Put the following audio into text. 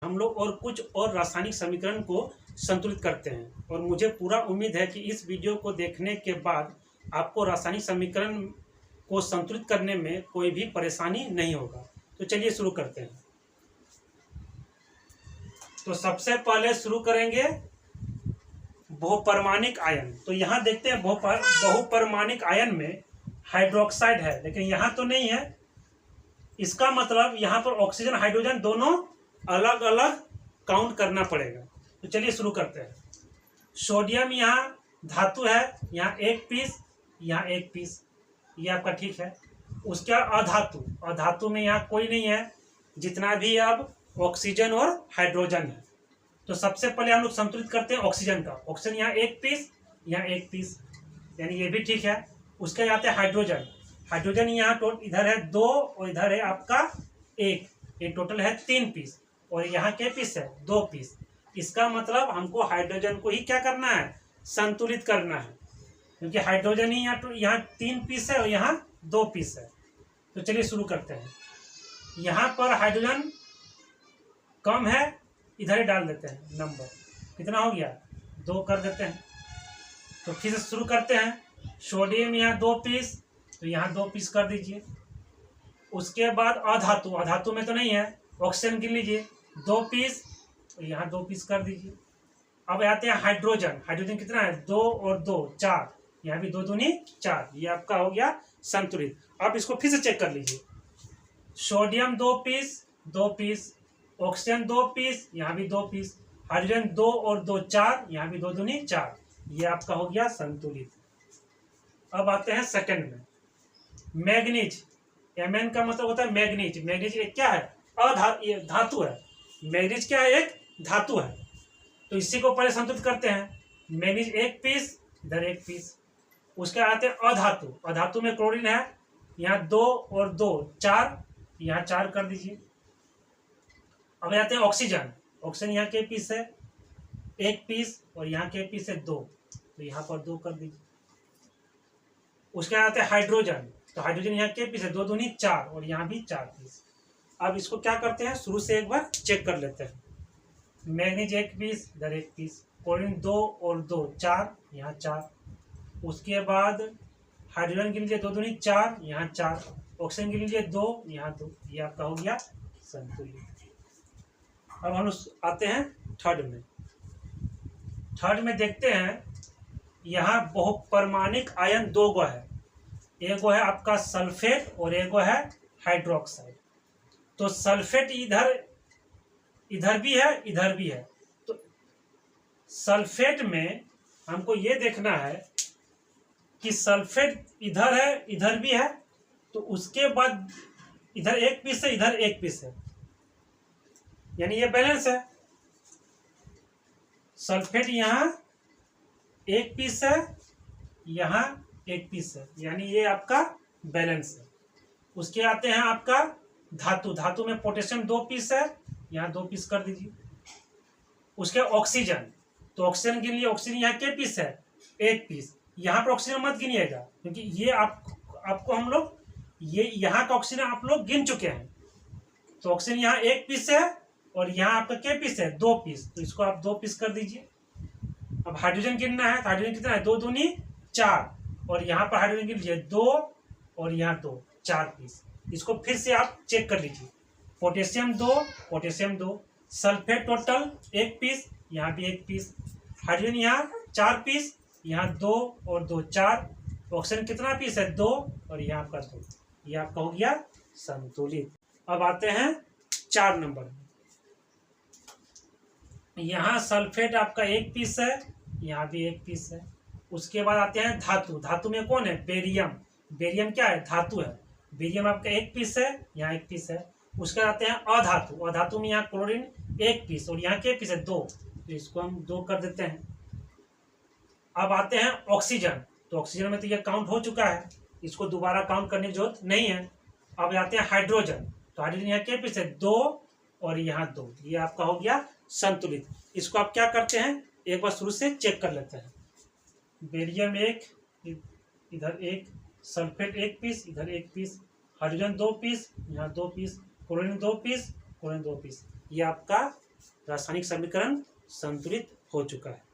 हम लोग और कुछ और रासायनिक समीकरण को संतुलित करते हैं। और मुझे पूरा उम्मीद है कि इस वीडियो को देखने के बाद आपको रासायनिक समीकरण को संतुलित करने में कोई भी परेशानी नहीं होगा। तो चलिए शुरू करते हैं। तो सबसे पहले शुरू करेंगे बहुपरमाणिक आयन। तो यहाँ देखते हैं बहुपरमाणिक आयन में हाइड्रोक्साइड है, लेकिन यहाँ तो नहीं है। इसका मतलब यहाँ पर ऑक्सीजन हाइड्रोजन दोनों अलग अलग काउंट करना पड़ेगा। तो चलिए शुरू करते हैं। सोडियम यहाँ धातु है, यहाँ एक पीस, यहाँ एक पीस, ये आपका ठीक है। उसके अधातु में यहाँ कोई नहीं है, जितना भी अब ऑक्सीजन और हाइड्रोजन है। तो सबसे पहले हम लोग संतुलित करते हैं ऑक्सीजन का। ऑक्सीजन यहाँ एक पीस, यहाँ एक पीस, यानी ये भी ठीक है। उसके आते हैं हाइड्रोजन यहाँ इधर है 2 और इधर है आपका 1, ये टोटल है 3 पीस। और यहाँ के पीस है 2 पीस। इसका मतलब हमको हाइड्रोजन को ही क्या करना है, संतुलित करना है, क्योंकि हाइड्रोजन ही यहाँ 3 पीस है और यहाँ 2 पीस है। तो चलिए शुरू करते हैं। यहाँ पर हाइड्रोजन कम है, इधर ही डाल देते हैं नंबर। कितना हो गया, 2 कर देते हैं। तो फिर से शुरू करते हैं। सोडियम यहाँ 2 पीस, तो यहाँ 2 पीस कर दीजिए। उसके बाद अधातु में तो नहीं है, ऑक्सीजन गिन लीजिए 2 पीस, तो यहाँ 2 पीस कर दीजिए। अब आते हैं हाइड्रोजन कितना है, 2 और 2 4, यहाँ भी 2 दूनी 4, ये आपका हो गया संतुलित। अब इसको फिर से चेक कर लीजिए। सोडियम 2 पीस, ऑक्सीजन 2 पीस, यहाँ भी 2 पीस, हाइड्रोजन 2 और 2 4, यहाँ भी 2 दूनी 4, ये आपका हो गया संतुलित। अब आते हैं सेकंड में। मैग्नीज, Mn का मतलब होता है मैग्नीज। मैग्नीज एक क्या है, धातु है। मैग्नीज क्या है, एक धातु है। तो इसी को पहले संतुलित करते हैं। मैग्नीज एक पीस, इधर एक पीस। उसके आते हैं अधातु में क्लोरीन है, यहाँ 2 और 2 4, यहाँ 4 कर दीजिए। अब आते हैं ऑक्सीजन यहाँ के पीस है 1 पीस और यहाँ के पीस है 2, तो यहाँ पर 2 कर दीजिए। उसके आते हैं हाइड्रोजन, तो हाइड्रोजन यहाँ के पीस है 2 दूनी 4 और यहाँ भी 4 पीस। अब इसको क्या करते हैं, शुरू से एक बार चेक कर लेते हैं। मैग्नीज 1 पीस, इधर 1 पीस, क्लोरीन 2 और 2 4, यहाँ 4। उसके बाद हाइड्रोजन गिन लीजिए 2 दूनी 4, यहाँ 4। ऑक्सीजन गिन लीजिए 2, यहाँ 2, ये आपका हो गया संतुलित। अब हम आते हैं थर्ड में देखते हैं। यहाँ बहुपरमाणिक आयन 2 गो है, एक गो है आपका सल्फेट और एक गो है हाइड्रोक्साइड। तो सल्फेट इधर भी है, इधर भी है। तो सल्फेट में हमको ये देखना है कि सल्फेट इधर है, इधर भी है, तो उसके बाद इधर एक पीस है, इधर एक पीस है, यानी ये बैलेंस है। सल्फेट यहाँ 1 पीस है, यहाँ 1 पीस है, यानी ये आपका बैलेंस है। उसके आते हैं आपका धातु में पोटेशियम 2 पीस है, यहाँ 2 पीस कर दीजिए। उसके ऑक्सीजन, तो ऑक्सीजन गिन लिए, ऑक्सीजन यहाँ के पीस है 1 पीस। यहाँ पर ऑक्सीजन मत गिनिएगा, क्योंकि ये आपको हम लोग ये यहाँ का ऑक्सीजन आप लोग गिन चुके हैं। तो ऑक्सीजन यहाँ 1 पीस है और यहाँ आपका के पीस है 2 पीस, तो इसको आप 2 पीस कर दीजिए। अब हाइड्रोजन गिनना है, तो हाइड्रोजन कितना है 2 दूनी 4, और यहाँ पर हाइड्रोजन गिन लीजिए 2 और यहाँ 2 4 पीस। इसको फिर से आप चेक कर लीजिए। पोटेशियम 2, सल्फेट टोटल 1 पीस, यहाँ भी 1 पीस, हाइड्रोजन यहाँ 4 पीस, यहाँ 2 और 2 4, ऑक्सीजन कितना पीस है 2 और यहाँ आपका 2, ये आपका हो गया संतुलित। अब आते हैं 4 नंबर। यहाँ सल्फेट आपका 1 पीस है, यहाँ भी 1 पीस है। उसके बाद आते हैं धातु में कौन है, बेरियम क्या है, धातु है। बेरियम आपका 1 पीस है, यहाँ 1 पीस है। उसके आते हैं अधातु में यहाँ क्लोरीन 1 पीस और यहाँ के पीस है 2, तो इसको हम 2 कर देते हैं। अब आते हैं ऑक्सीजन, तो ऑक्सीजन में तो ये काउंट हो चुका है, इसको दोबारा काउंट करने की जरूरत नहीं है। अब आते हैं हाइड्रोजन, तो हाइड्रोजन यहाँ के पीस है 2 और यहाँ 2, ये आपका हो गया संतुलित। इसको आप क्या करते हैं, एक बार शुरू से चेक कर लेते हैं। बेरियम 1, इधर 1, सल्फेट 1 पीस, इधर 1 पीस, हाइड्रोजन 2 पीस, यहाँ 2 piece, chlorine 2 piece, chlorine 2 piece, ये आपका रासायनिक समीकरण संतुलित हो चुका है।